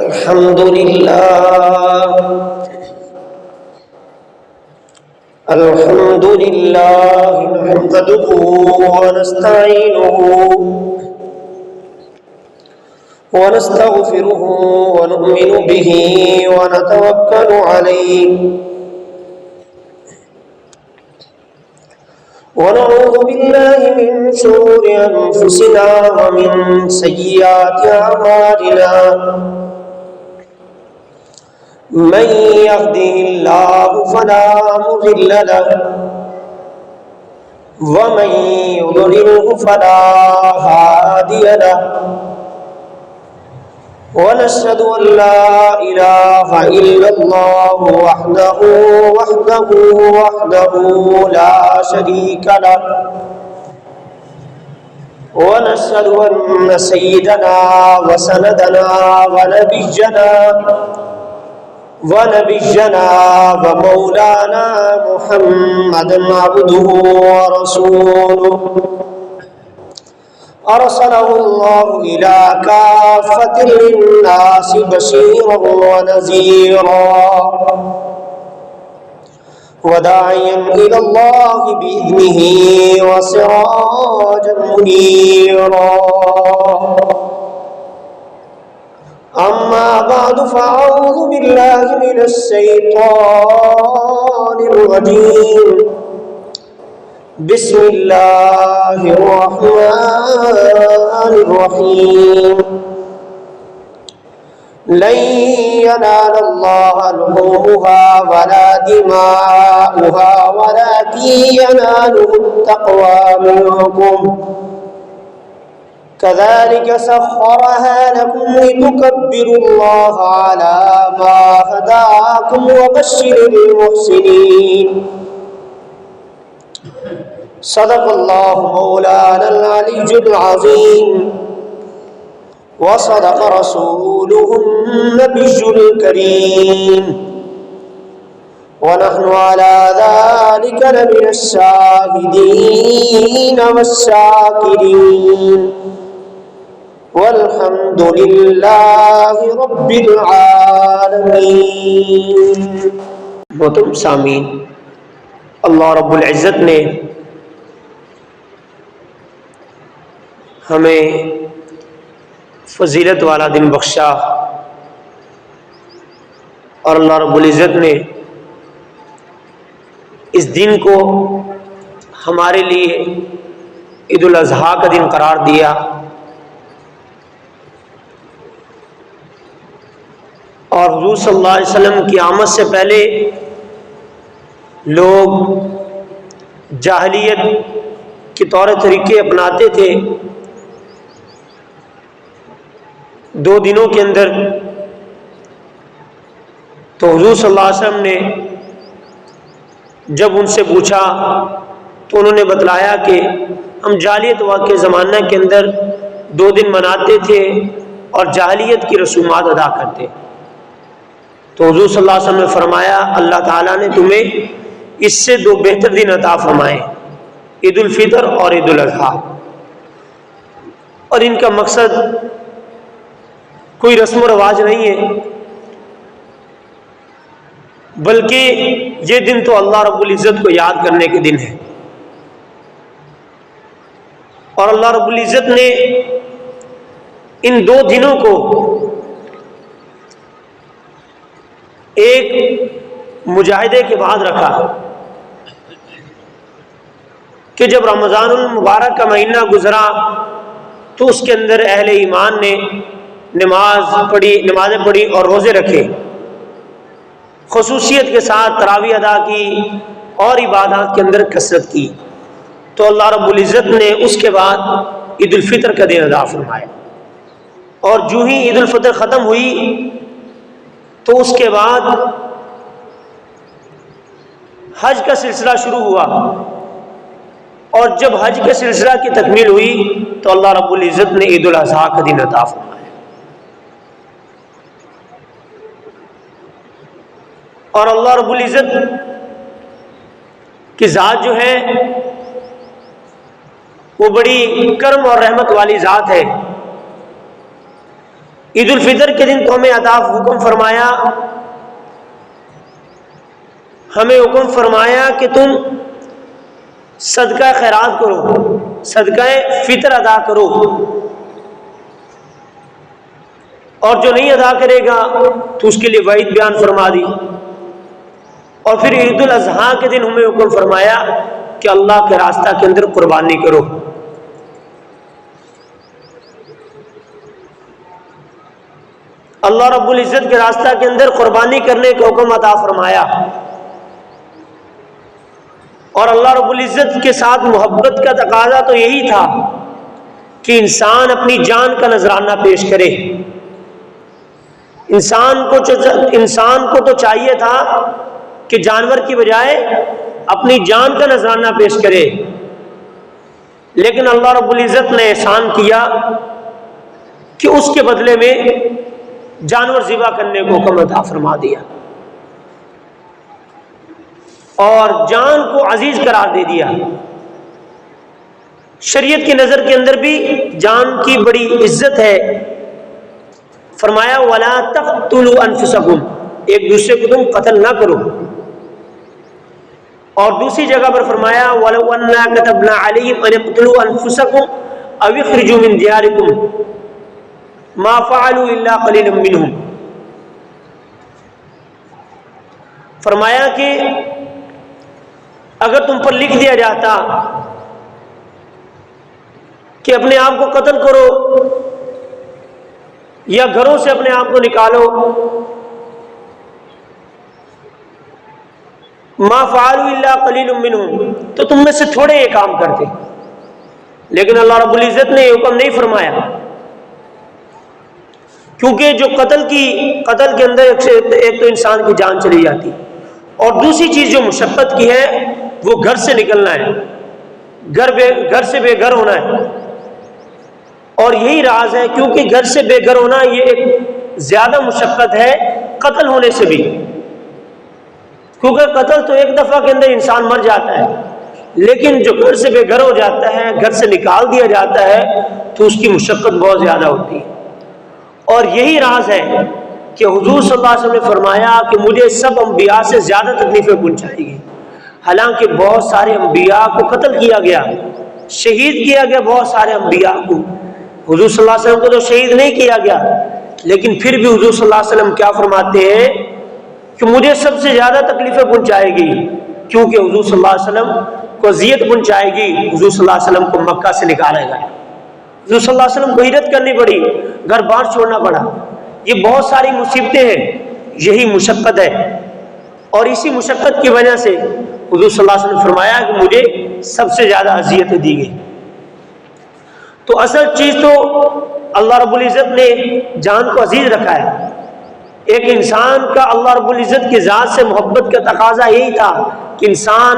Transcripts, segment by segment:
الحمد لله نحمده ونستعينه ونستغفره ونؤمن به ونتوكل عليه ونعوذ بالله من شرور أنفسنا ومن سيئات أعمالنا من يهده الله فلا مضل له ومن يضلله فلا هادي له ونشهد أن لا إله إلا الله وحده لا شريك له ونشهد أن سيدنا وسندنا ونبينا ومولانا محمدا عبده ورسوله أرسله الله إلى كافة للناس بشيرا ونذيرا وداعيا إلى الله بإذنه وسراجا منيرا أما بعد فأعوذ بالله من الشيطان الرجيم بسم الله الرحمن الرحيم لن ينال الله لحومها ولا دماؤها ولكن يناله التقوى منكم كذلك سخرها لكم لتكبروا الله على ما هداكم وبشر المحسنين صدق الله مولانا العلي العظيم وصدق رسوله النبي الكريم ونحن على ذلك لمن الشاهدين والشاكرين والحمد لله رب العالمين. محترم سامعین، اللہ رب العزت نے ہمیں فضیلت والا دن بخشا اور اللہ رب العزت نے اس دن کو ہمارے لیے عید الاضحیٰ کا دن قرار دیا اور حضور صلی اللہ علیہ وسلم کی آمد سے پہلے لوگ جاہلیت کے طور طریقے اپناتے تھے. 2 دنوں کے اندر تو حضور صلی اللہ علیہ وسلم نے جب ان سے پوچھا تو انہوں نے بتلایا کہ ہم جاہلیت کے زمانہ کے اندر 2 دن مناتے تھے اور جاہلیت کی رسومات ادا کرتے. تو حضور صلی اللہ علیہ وسلم نے فرمایا اللہ تعالیٰ نے تمہیں اس سے 2 بہتر دن عطا فرمائے، عید الفطر اور عید الاضحیٰ. اور ان کا مقصد کوئی رسم و رواج نہیں ہے، بلکہ یہ دن تو اللہ رب العزت کو یاد کرنے کے دن ہے. اور اللہ رب العزت نے ان 2 دنوں کو ایک مجاہدے کے بعد رکھا کہ جب رمضان المبارک کا مہینہ گزرا تو اس کے اندر اہل ایمان نے نمازیں پڑھی اور روزے رکھے، خصوصیت کے ساتھ تراویح ادا کی اور عبادات کے اندر کثرت کی. تو اللہ رب العزت نے اس کے بعد عید الفطر کا دن ادا فرمایا. اور جو ہی عید الفطر ختم ہوئی تو اس کے بعد حج کا سلسلہ شروع ہوا، اور جب حج کے سلسلہ کی تکمیل ہوئی تو اللہ رب العزت نے عید الاضحیٰ کا دن عطا فرمایا. اور اللہ رب العزت کی ذات جو ہے وہ بڑی کرم اور رحمت والی ذات ہے. عید الفطر کے دن تو ہمیں حکم فرمایا کہ تم صدقہ خیرات کرو، صدقہ فطر ادا کرو، اور جو نہیں ادا کرے گا تو اس کے لیے وعید بیان فرما دی۔ اور پھر عید الاضحیٰ کے دن ہمیں حکم فرمایا کہ اللہ کے راستہ کے اندر قربانی کرو۔ اللہ رب العزت کے راستہ کے اندر قربانی کرنے کا حکم عطا فرمایا، اور اللہ رب العزت کے ساتھ محبت کا تقاضا تو یہی تھا کہ انسان اپنی جان کا نذرانہ پیش کرے۔ انسان کو تو چاہیے تھا کہ جانور کی بجائے اپنی جان کا نذرانہ پیش کرے، لیکن اللہ رب العزت نے احسان کیا کہ اس کے بدلے میں جانور ذبح کرنے کو حکم عطا فرما دیا، اور جان کو عزیز قرار دے دیا۔ شریعت کی نظر کے اندر بھی جان کی بڑی عزت ہے۔ فرمایا وَلَا تَقْتُلُوا أَنفُسَكُمْ، ایک دوسرے کو تم قتل نہ کرو۔ اور دوسری جگہ پر فرمایا وَلَوْ أَنَّا كَتَبْنَا عَلَيْهِمْ أَنِ اقْتُلُوا أَنفُسَكُمْ أَوِ اخْرِجُوا مِنْ دِيَارِكُمْ مَا فَعَلُوا إِلَّا قَلِيلٌ مِّنْهُمْ۔ فرمایا کہ اگر تم پر لکھ دیا جاتا کہ اپنے آپ کو قتل کرو یا گھروں سے اپنے آپ کو نکالو، ما فعلوا الا قلیل منہم، تو تم میں سے تھوڑے یہ کام کرتے، لیکن اللہ رب العزت نے یہ حکم نہیں فرمایا، کیونکہ جو قتل کے اندر ایک تو انسان کی جان چلی جاتی، اور دوسری چیز جو مشقت کی ہے وہ گھر سے نکلنا ہے، گھر سے بے گھر ہونا ہے۔ اور یہی راز ہے، کیونکہ گھر سے بے گھر ہونا یہ ایک زیادہ مشقت ہے قتل ہونے سے بھی، کیونکہ قتل تو ایک دفعہ کے اندر انسان مر جاتا ہے، لیکن جو گھر سے بے گھر ہو جاتا ہے، گھر سے نکال دیا جاتا ہے، تو اس کی مشقت بہت زیادہ ہوتی ہے۔ اور یہی راز ہے کہ حضور صلی اللہ علیہ وسلم نے فرمایا کہ مجھے سب انبیاء سے زیادہ تکلیفیں پہنچائے گی، حالانکہ بہت سارے انبیاء کو قتل کیا گیا، شہید کیا گیا بہت سارے انبیاء کو، حضور صلی اللہ علیہ وسلم کو تو شہید نہیں کیا گیا، لیکن پھر بھی حضور صلی اللہ علیہ وسلم کیا فرماتے ہیں کہ مجھے سب سے زیادہ تکلیفیں پہنچائے گی، کیونکہ حضور صلی اللہ علیہ وسلم کو اذیت پہنچائے گی، حضور صلی اللہ علیہ وسلم کو مکہ سے نکالے گا، حضور صلی اللہ علیہ وسلم کو ہجرت کرنی پڑی، گھر بار چھوڑنا پڑا، یہ بہت ساری مصیبتیں ہیں، یہی مشقت ہے، اور اسی مشقت کی وجہ سے حضور صلی اللہ علیہ وسلم نے فرمایا کہ مجھے سب سے زیادہ اذیتیں دی گئی۔ تو اصل چیز تو اللہ رب العزت نے جان کو عزیز رکھا ہے۔ ایک انسان کا اللہ رب العزت کی ذات سے محبت کا تقاضا یہی تھا کہ انسان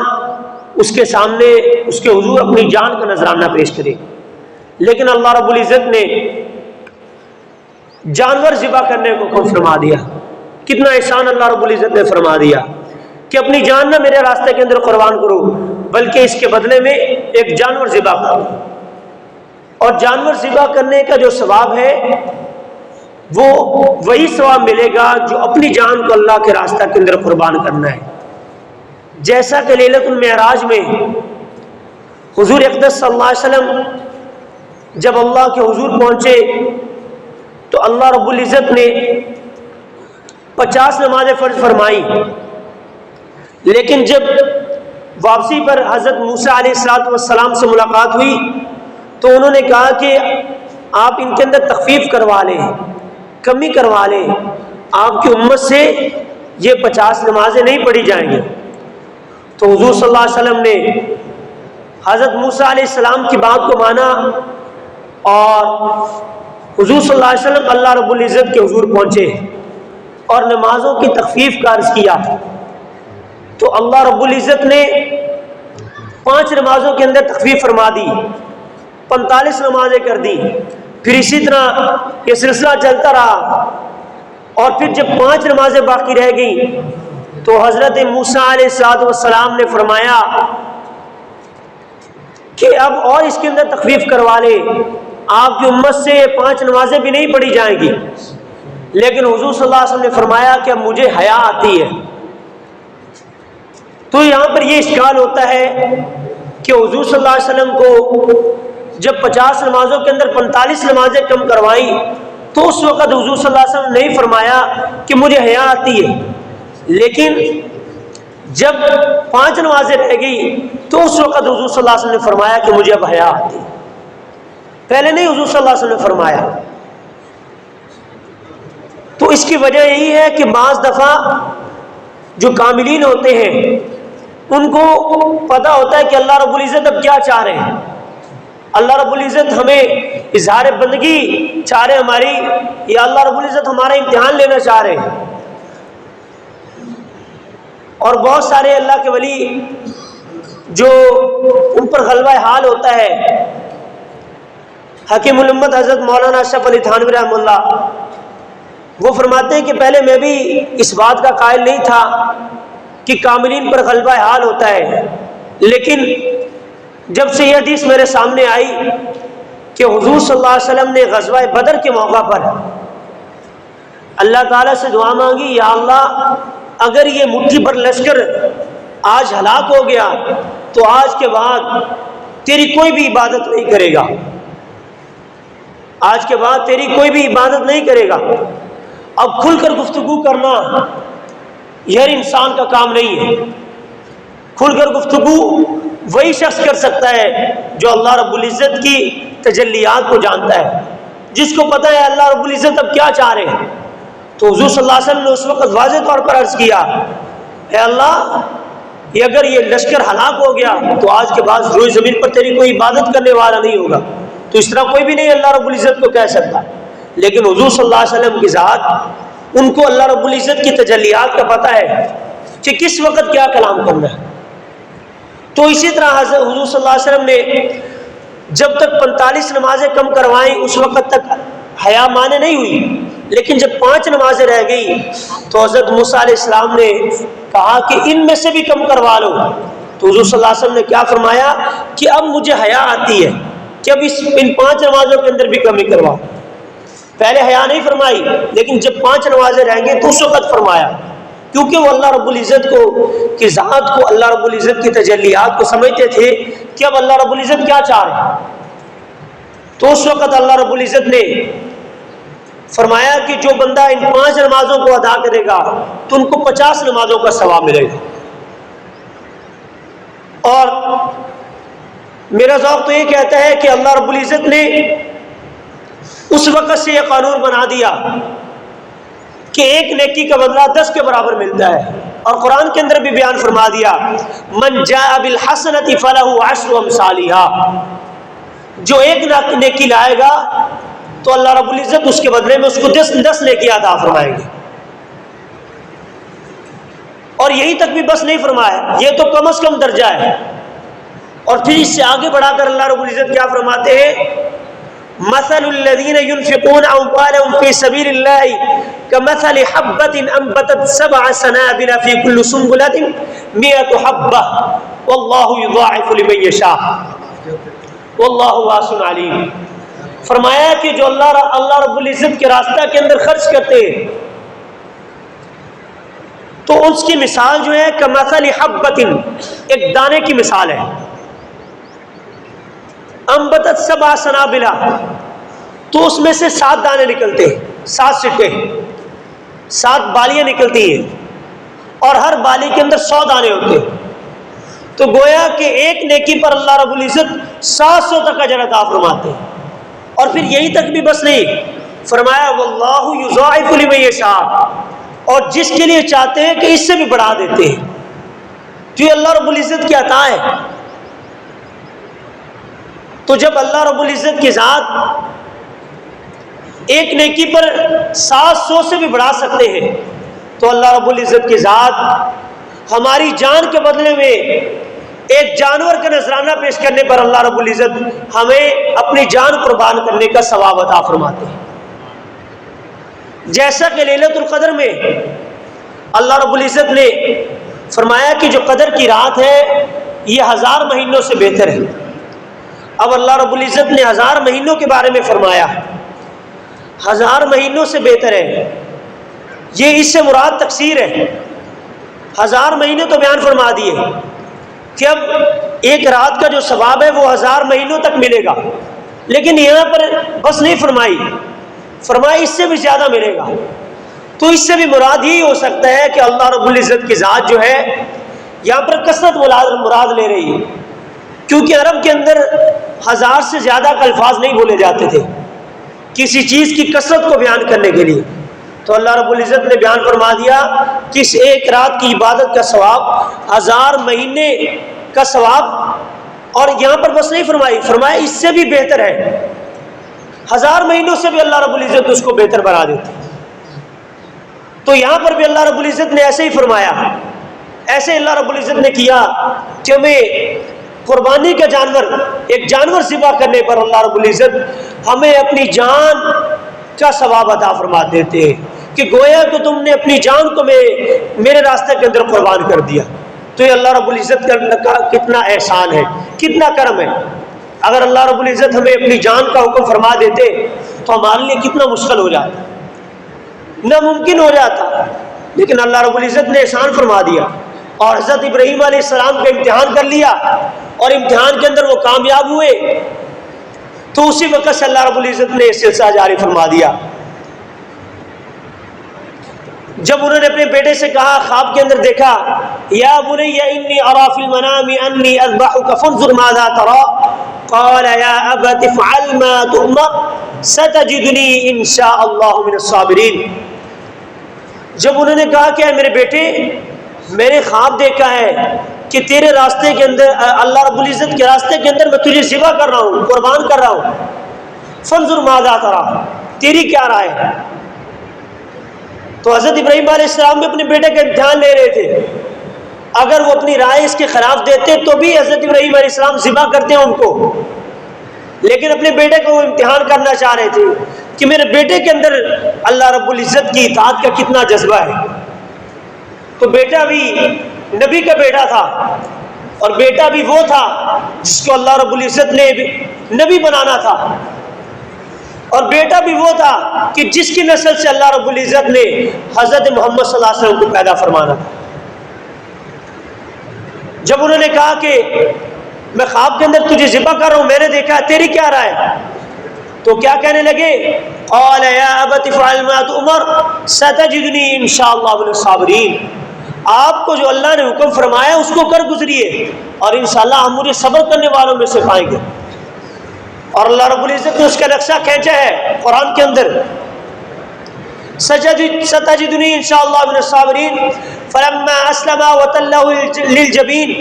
اس کے سامنے، اس کے حضور اپنی جان کا نذرانہ پیش کرے، لیکن اللہ رب العزت نے جانور ذبح کرنے کو حکم فرما دیا۔ کتنا احسان اللہ رب العزت نے فرما دیا کہ اپنی جان نہ میرے راستے کے اندر قربان کرو، بلکہ اس کے بدلے میں ایک جانور ذبح کرو، اور جانور ذبح کرنے کا جو ثواب ہے وہ وہی ثواب ملے گا جو اپنی جان کو اللہ کے راستہ کے اندر قربان کرنا ہے۔ جیسا کہ لیلۃ المعراج میں حضور اقدس صلی اللہ علیہ وسلم جب اللہ کے حضور پہنچے تو اللہ رب العزت نے 50 نمازیں فرض فرمائی، لیکن جب واپسی پر حضرت موسیٰ علیہ السلام سے ملاقات ہوئی تو انہوں نے کہا کہ آپ ان کے اندر تخفیف کروا لیں، کمی کروا لیں، آپ کی امت سے یہ 50 نمازیں نہیں پڑھی جائیں گی۔ تو حضور صلی اللہ علیہ وسلم نے حضرت موسیٰ علیہ السلام کی بات کو مانا، اور حضور صلی اللہ علیہ وسلم اللہ رب العزت کے حضور پہنچے اور نمازوں کی تخفیف کا عرض کیا، تو اللہ رب العزت نے 5 نمازوں کے اندر تخفیف فرما دی، 45 نمازیں کر دی، پھر اسی طرح یہ سلسلہ چلتا رہا، اور پھر جب 5 نمازیں باقی رہ گئیں تو حضرت موسیٰ علیہ السلام نے فرمایا کہ اب اور اس کے اندر تخفیف کروا لے، آپ کی امت سے 5 نمازیں بھی نہیں پڑھی جائیں گی، لیکن حضور صلی اللہ علیہ وسلم نے فرمایا کہ اب مجھے حیا آتی ہے۔ تو یہاں پر یہ اشکال ہوتا ہے کہ حضور صلی اللہ علیہ وسلم کو جب 50 نمازوں کے اندر 45 نمازیں کم کروائیں تو اس وقت حضور صلی اللہ علیہ وسلم نے نہیں فرمایا کہ مجھے حیا آتی ہے، لیکن جب 5 نمازیں رہ گئی تو اس وقت حضور صلی اللہ علیہ وسلم نے فرمایا کہ مجھے اب حیا آتی ہے، پہلے نہیں حضور صلی اللہ علیہ وسلم نے فرمایا۔ تو اس کی وجہ یہی ہے کہ بعض دفعہ جو کاملین ہوتے ہیں ان کو پتہ ہوتا ہے کہ اللہ رب العزت اب کیا چاہ رہے ہیں، اللہ رب العزت ہمیں اظہار بندگی چاہ رہے ہماری، یا اللہ رب العزت ہمارا امتحان لینا چاہ رہے ہیں۔ اور بہت سارے اللہ کے ولی جو ان پر غلبہ حال ہوتا ہے، حکیم الامت حضرت مولانا اشرف علی تھانوی رحمہ اللہ وہ فرماتے ہیں کہ پہلے میں بھی اس بات کا قائل نہیں تھا کہ کاملین پر غلبہ حال ہوتا ہے، لیکن جب سے یہ حدیث میرے سامنے آئی کہ حضور صلی اللہ علیہ وسلم نے غزوہ بدر کے موقع پر اللہ تعالیٰ سے دعا مانگی، یا اللہ اگر یہ مٹھی بھر لشکر آج ہلاک ہو گیا تو آج کے بعد تیری کوئی بھی عبادت نہیں کرے گا، آج کے بعد تیری کوئی بھی عبادت نہیں کرے گا۔ اب کھل کر گفتگو کرنا یہ ہر انسان کا کام نہیں ہے، کھل کر گفتگو وہی شخص کر سکتا ہے جو اللہ رب العزت کی تجلیات کو جانتا ہے، جس کو پتہ ہے اللہ رب العزت اب کیا چاہ رہے ہیں۔ تو حضور صلی اللہ علیہ وسلم نے اس وقت واضح طور پر عرض کیا، اے اللہ یہ اگر یہ لشکر ہلاک ہو گیا تو آج کے بعد روئے زمین پر تیری کوئی عبادت کرنے والا نہیں ہوگا۔ تو اس طرح کوئی بھی نہیں اللہ رب العزت کو کہہ سکتا، لیکن حضور صلی اللہ علیہ وسلم کی ذات ان کو اللہ رب العزت کی تجلیات کا پتہ ہے کہ کس وقت کیا کلام کرنا ہے۔ تو اسی طرح حضرت حضور صلی اللہ علیہ وسلم نے جب تک 45 نمازیں کم کروائیں اس وقت تک حیا مانے نہیں ہوئی، لیکن جب 5 نمازیں رہ گئی تو حضرت موسیٰ علیہ السلام نے کہا کہ ان میں سے بھی کم کروا لو۔ تو حضور صلی اللہ علیہ وسلم نے کیا فرمایا کہ اب مجھے حیا آتی ہے کہ اب ان 5 نمازوں کے اندر بھی کمی کرواؤ۔ پہلے حیا نہیں فرمائی، لیکن جب 5 نمازیں رہیں گے تو اس وقت فرمایا، کیونکہ وہ اللہ رب العزت کو کی ذات کو، اللہ رب العزت کی تجلیات کو سمجھتے تھے کہ اب اللہ رب العزت کیا چاہ رہے ہیں۔ تو اس وقت اللہ رب العزت نے فرمایا کہ جو بندہ ان 5 نمازوں کو ادا کرے گا تو ان کو 50 نمازوں کا ثواب ملے گا۔ اور میرا ذوق تو یہ کہتا ہے کہ اللہ رب العزت نے اس وقت سے یہ قانون بنا دیا کہ ایک نیکی کا بدلہ 10 کے برابر ملتا ہے، اور قرآن کے اندر بھی بیان فرما دیا من جاء بالحسنۃ فلہ 10 امثالھا، جو ایک نیکی لائے گا تو اللہ رب العزت اس کے بدلے میں اس کو 10 نیکی عطا فرمائیں گے۔ اور یہی تک بھی بس نہیں فرمایا، یہ تو کم از کم درجہ ہے، اور پھر اس سے آگے بڑھا کر اللہ رب العزت کیا فرماتے ہیں، مثل الذین ينفقون اموالهم فی سبیل اللہ کمثل حبۃ انبتت 7 سنابل فی کل سنبلۃ 100 حبۃ واللہ یضاعف لمن یشاء واللہ واسع علیم۔ فرمایا کہ جو اللہ رب العزت کے راستہ کے اندر خرچ کرتے ہیں تو اس کی مثال جو ہے کمثل حبۃ، ایک دانے کی مثال ہے، انبتت 7 سنابل، تو اس میں سے 7 دانے نکلتے ہیں، 7 سٹے، 7 بالیاں نکلتی ہیں، اور ہر بالی کے اندر 100 دانے ہوتے ہیں۔ تو گویا کہ ایک نیکی پر اللہ رب العزت 700 تک اجر عطا فرماتے ہیں۔ اور پھر یہی تک بھی بس نہیں، فرمایا واللہ یضاعف لمن یشاء، اور جس کے لیے چاہتے ہیں کہ اس سے بھی بڑھا دیتے ہیں۔ تو یہ اللہ رب العزت کی عطا ہے۔ تو جب اللہ رب العزت کی ذات ایک نیکی پر 700 سے بھی بڑھا سکتے ہیں تو اللہ رب العزت کی ذات ہماری جان کے بدلے میں ایک جانور کا نذرانہ پیش کرنے پر اللہ رب العزت ہمیں اپنی جان قربان کرنے کا ثواب عطا فرماتے ہیں۔ جیسا کہ لیلۃ القدر میں اللہ رب العزت نے فرمایا کہ جو قدر کی رات ہے یہ 1000 مہینوں سے بہتر ہے۔ اب اللہ رب العزت نے 1000 مہینوں کے بارے میں فرمایا، 1000 مہینوں سے بہتر ہے، یہ اس سے مراد تقصیر ہے۔ 1000 مہینے تو بیان فرما دیے کہ اب ایک رات کا جو ثواب ہے وہ 1000 مہینوں تک ملے گا، لیکن یہاں پر بس نہیں فرمائی، فرمائی اس سے بھی زیادہ ملے گا۔ تو اس سے بھی مراد یہی ہو سکتا ہے کہ اللہ رب العزت کی ذات جو ہے یہاں پر کثرت مراد لے رہی ہے، کیونکہ عرب کے اندر 1000 سے زیادہ کا الفاظ نہیں بولے جاتے تھے کسی چیز کی کثرت کو بیان کرنے کے لیے۔ تو اللہ رب العزت نے بیان فرما دیا کہ اس ایک رات کی عبادت کا ثواب 1000 مہینے کا ثواب، اور یہاں پر بس نہیں فرمائی، فرمایا اس سے بھی بہتر ہے، 1000 مہینوں سے بھی اللہ رب العزت اس کو بہتر بنا دیتے۔ تو یہاں پر بھی اللہ رب العزت نے ایسے ہی فرمایا، ایسے اللہ رب العزت نے کیا کہ ہمیں قربانی کا جانور، ایک جانور ذبح کرنے پر اللہ رب العزت ہمیں اپنی جان کا ثواب عطا فرما دیتے ہیں، کہ گویا کہ تم نے اپنی جان کو میرے راستے کے اندر قربان کر دیا۔ تو یہ اللہ رب العزت کا کتنا احسان ہے، کتنا کرم ہے۔ اگر اللہ رب العزت ہمیں اپنی جان کا حکم فرما دیتے تو ہمارے لیے کتنا مشکل ہو جاتا، ناممکن ہو جاتا، لیکن اللہ رب العزت نے احسان فرما دیا، اور حضرت ابراہیم علیہ السلام کا امتحان کر لیا، اور امتحان کے اندر وہ کامیاب ہوئے، تو اسی وقت سے اللہ رب العزت نے سلسلہ جاری فرما دیا۔ جب انہوں نے اپنے بیٹے سے کہا، خواب کے اندر دیکھا، یا بنی انی اری فی المنام انی اذبحک فانظر ماذا تری قال یا ابت افعل ما تؤمر ستجدنی ان شاء اللہ من الصابرین۔ جب انہوں نے کہا کہ اے میرے بیٹے، میں نے خواب دیکھا ہے کہ تیرے راستے کے اندر، اللہ رب العزت کے راستے کے اندر میں تجھے ذبح کر رہا ہوں، قربان کر رہا ہوں، فانظر ماذا تری، تیری کیا رائے ہے؟ تو حضرت ابراہیم علیہ السلام بھی اپنے بیٹے کا امتحان لے رہے تھے، اگر وہ اپنی رائے اس کے خلاف دیتے تو بھی حضرت ابراہیم علیہ السلام ذبح کرتے ان کو، لیکن اپنے بیٹے کو وہ امتحان کرنا چاہ رہے تھے کہ میرے بیٹے کے اندر اللہ رب العزت کی اطاعت کا کتنا جذبہ ہے۔ تو بیٹا بھی نبی کا بیٹا تھا، اور بیٹا بھی وہ تھا جس کو اللہ رب العزت نے نبی بنانا تھا، اور بیٹا بھی وہ تھا کہ جس کی نسل سے اللہ رب العزت نے حضرت محمد صلی اللہ علیہ وسلم کو پیدا فرمانا تھا۔ جب انہوں نے کہا کہ میں خواب کے اندر تجھے ذبح کر رہا ہوں، میں نے دیکھا، تیری کیا رائے؟ تو کیا کہنے لگے؟ قال یا ابت افعل ما تؤمر ستجدنی ان شاء اللہ من الصابرین۔ آپ کو جو اللہ نے حکم فرمایا اس کو کر گزریے، اور انشاءاللہ ہم مجھے صبر کرنے والوں میں سے پائیں گے۔ اور اللہ رب العزت نے اس کا نقشہ کھینچا ہے قرآن کے اندر، ستجدنی ان شاء اللہ من الصابرین فلما اسلم وتلہ للجبین۔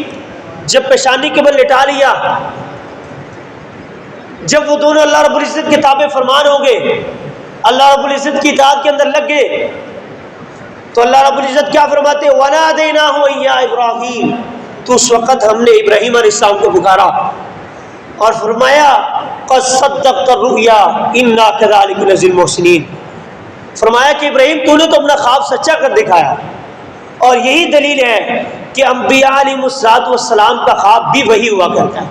جب پیشانی کے بل لٹا لیا، جب وہ دونوں اللہ رب العزت کے تابع فرمان ہو گئے، اللہ رب العزت کی اطاعت کے اندر لگ گئے، تو اللہ رب العزت کیا فرماتے؟ وَنَادَيْنَاهُ يَا إِبْرَاهِيمُ۔ تو اس وقت ہم نے ابراہیم علیہ السلام کو پکارا اور فرمایا قَدْ صَدَّقْتَ الرُّؤْيَا إِنَّا كَذَلِكَ نَجْزِي الْمُحْسِنِينَ۔ فرمایا کہ ابراہیم تو نے تو اپنا خواب سچا کر دکھایا، اور یہی دلیل ہے کہ انبیاء علیہ السلام کا خواب بھی وہی ہوا کرتا ہے۔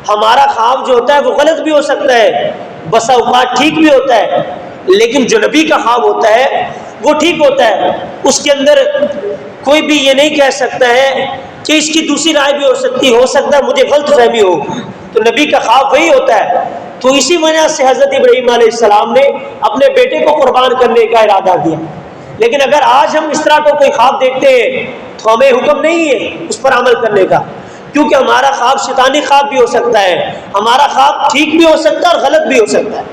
ہمارا خواب جو ہوتا ہے وہ غلط بھی ہو سکتا ہے، بسا اوقات ٹھیک بھی ہوتا ہے، لیکن جو نبی کا خواب ہوتا ہے وہ ٹھیک ہوتا ہے، اس کے اندر کوئی بھی یہ نہیں کہہ سکتا ہے کہ اس کی دوسری رائے بھی ہو سکتا ہے مجھے غلط فہمی ہو، تو نبی کا خواب وہی ہوتا ہے۔ تو اسی وجہ سے حضرت ابراہیم علیہ السلام نے اپنے بیٹے کو قربان کرنے کا ارادہ کیا۔ لیکن اگر آج ہم اس طرح کا کوئی خواب دیکھتے ہیں تو ہمیں حکم نہیں ہے اس پر عمل کرنے کا، کیونکہ ہمارا خواب شیطانی خواب بھی ہو سکتا ہے، ہمارا خواب ٹھیک بھی ہو سکتا ہے اور غلط بھی ہو سکتا ہے،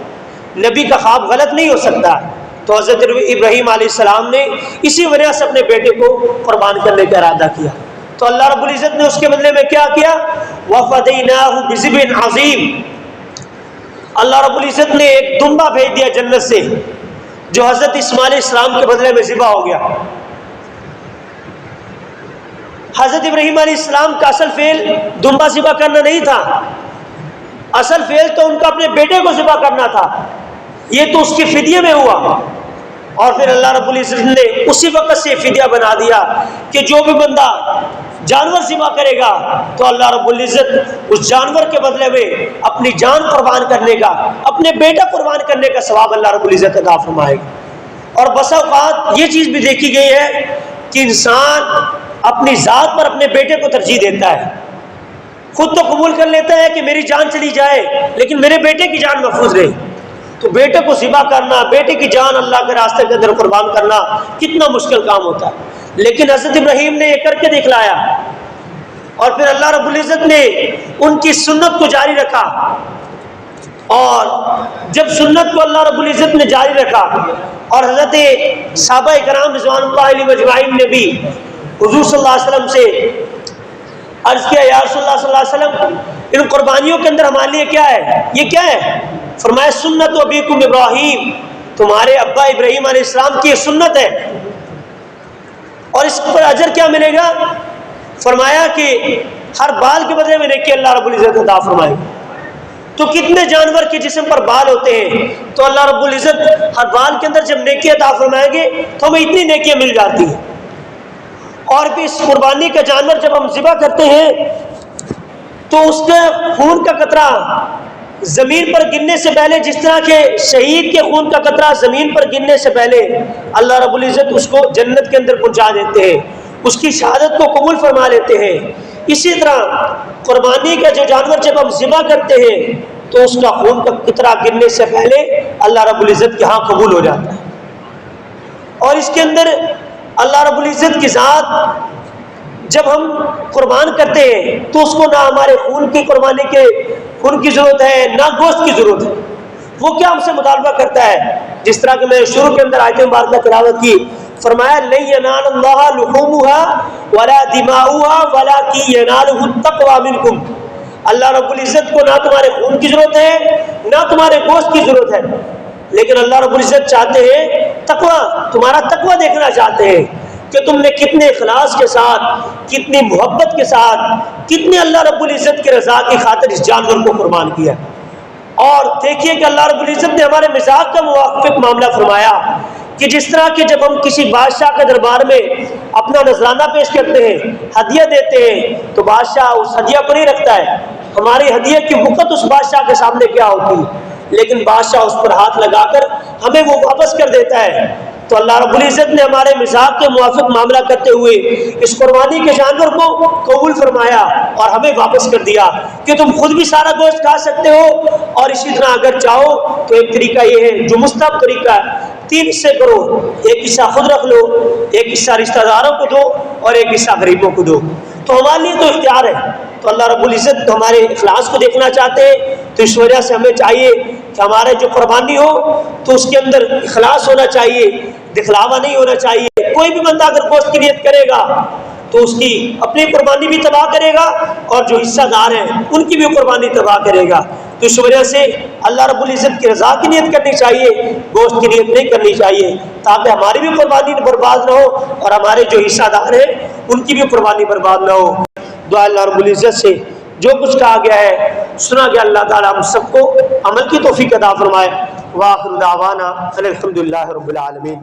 نبی کا خواب غلط نہیں ہو سکتا۔ تو حضرت ابراہیم علیہ السلام نے اسی وجہ سے اپنے بیٹے کو قربان کرنے کا ارادہ کیا۔ تو اللہ رب العزت نے اس کے بدلے میں کیا کیا؟ وَفَدَيْنَاهُ بِذِبْحٍ عَظِيمٍ۔ اللہ رب العزت نے ایک دمبا بھیج دیا جنت سے، جو حضرت اسماعیل علیہ السلام کے بدلے میں ذبح ہو گیا۔ حضرت ابراہیم علیہ السلام کا اصل فعل دمبا ذبح کرنا نہیں تھا، اصل فعل تو ان کا اپنے بیٹے کو ذبح کرنا تھا، یہ تو اس کے فدیے میں ہوا۔ اور پھر اللہ رب العزت نے اسی وقت سے فدیہ بنا دیا کہ جو بھی بندہ جانور ذبح کرے گا تو اللہ رب العزت اس جانور کے بدلے میں اپنی جان قربان کرنے کا، اپنے بیٹا قربان کرنے کا ثواب اللہ رب العزت عطا فرمائے گا۔ اور بسا اوقات یہ چیز بھی دیکھی گئی ہے کہ انسان اپنی ذات پر اپنے بیٹے کو ترجیح دیتا ہے، خود تو قبول کر لیتا ہے کہ میری جان چلی جائے لیکن میرے بیٹے کی جان محفوظ رہے، تو بیٹے کو ذبح کرنا، بیٹے کی جان اللہ کے راستے کے اندر قربان کرنا کتنا مشکل کام ہوتا ہے، لیکن حضرت ابراہیم نے یہ کر کے دکھلایا، اور پھر اللہ رب العزت نے ان کی سنت کو جاری رکھا، اور جب سنت کو اللہ رب العزت نے جاری رکھا اور حضرت صحابہ کرام رضوان اللہ علیہ اجمعین نے بھی حضور صلی اللہ علیہ وسلم سے عرض کیا، یا رسول اللہ صلی اللہ علیہ وسلم ان قربانیوں کے اندر ہمارے لیے کیا ہے، یہ کیا ہے؟ فرمایا سنت ابیکم ابراہیم، تمہارے ابا ابراہیم علیہ السلام کی یہ سنت ہے، اور اس پر اجر کیا ملے گا؟ فرمایا کہ ہر بال کے بدلے میں نیکی اللہ رب العزت عطا فرمائے گا۔ تو کتنے جانور کے جسم پر بال ہوتے ہیں، تو اللہ رب العزت ہر بال کے اندر جب نیکی عطا فرمائیں گے تو ہمیں اتنی نیکیاں مل جاتی ہیں۔ اور بھی اس قربانی کا جانور جب ہم ذبح کرتے ہیں تو اس کے خون کا قطرہ زمین پر گرنے سے پہلے، جس طرح کے شہید کے خون کا قطرہ زمین پر گرنے سے پہلے اللہ رب العزت اس کو جنت کے اندر پہنچا دیتے ہیں، اس کی شہادت کو قبول فرما لیتے ہیں، اسی طرح قربانی کا جو جانور جب ہم ذبح کرتے ہیں تو اس کا خون کا قطرہ گرنے سے پہلے اللہ رب العزت کے ہاں قبول ہو جاتا ہے۔ اور اس کے اندر اللہ رب العزت کی ذات جب ہم قربان کرتے ہیں تو اس کو نہ ہمارے خون کی قربانی کے خون کی ضرورت ہے، نہ گوشت کی ضرورت ہے، وہ کیا ہم سے مطالبہ کرتا ہے؟ جس طرح کہ میں شروع کے اندر آیت مبارکہ تلاوت کی، فرمایا لن ینال اللہ لحومها ولا دماؤها ولکن ینالہ التقوی منکم، اللہ رب العزت کو نہ تمہارے خون کی ضرورت ہے نہ تمہارے گوشت کی ضرورت ہے، لیکن اللہ رب العزت چاہتے ہیں تقوی، تمہارا تقوی دیکھنا چاہتے ہیں کہ تم نے کتنے اخلاص کے ساتھ، کتنی محبت کے ساتھ، کتنے اللہ رب العزت کی رضا کی خاطر اس جانور کو قربان کیا۔ اور دیکھیے کہ اللہ رب العزت نے ہمارے مزاج کا موافق معاملہ فرمایا کہ جس طرح کہ جب ہم کسی بادشاہ کے دربار میں اپنا نذرانہ پیش کرتے ہیں، ہدیہ دیتے ہیں، تو بادشاہ اس ہدیہ کو نہیں رکھتا ہے، ہماری ہدیہ کی وقت اس بادشاہ کے سامنے کیا ہوتی ہے، لیکن بادشاہ اس پر ہاتھ لگا کر ہمیں وہ واپس کر دیتا ہے۔ تو اللہ رب العزت نے ہمارے مزاج کے موافق معاملہ کرتے ہوئے اس قربانی کے جانور کو قبول فرمایا اور ہمیں واپس کر دیا کہ تم خود بھی سارا گوشت کھا سکتے ہو، اور اسی طرح اگر چاہو تو ایک طریقہ یہ ہے جو مستحب طریقہ ہے، 3 حصے کرو، ایک حصہ خود رکھ لو، ایک حصہ رشتہ داروں کو دو اور ایک حصہ غریبوں کو دو، تو ہمارے لیے تو اختیار ہے۔ تو اللہ رب العزت ہمارے اخلاص کو دیکھنا چاہتے ہیں، تو اس وجہ سے ہمیں چاہیے کہ ہمارے جو قربانی ہو تو اس کے اندر اخلاص ہونا چاہیے، دکھلاوا نہیں ہونا چاہیے۔ کوئی بھی بندہ اگر گوشت کی نیت کرے گا تو اس کی اپنی قربانی بھی تباہ کرے گا اور جو حصہ دار ہیں ان کی بھی قربانی تباہ کرے گا۔ تو اس وجہ سے اللہ رب العزت کی رضا کی نیت کرنی چاہیے، گوشت کی نیت نہیں کرنی چاہیے، تاکہ ہماری بھی قربانی برباد نہ ہو اور ہمارے جو حصہ دار ہیں ان کی بھی قربانی برباد نہ ہو۔ دعا اللہ رب العزت سے جو کچھ کہا گیا ہے، سنا گیا، اللہ تعالیٰ ہم سب کو عمل کی توفیق عطا فرمائے۔ وآخر دعوانا الحمد للہ رب العالمین۔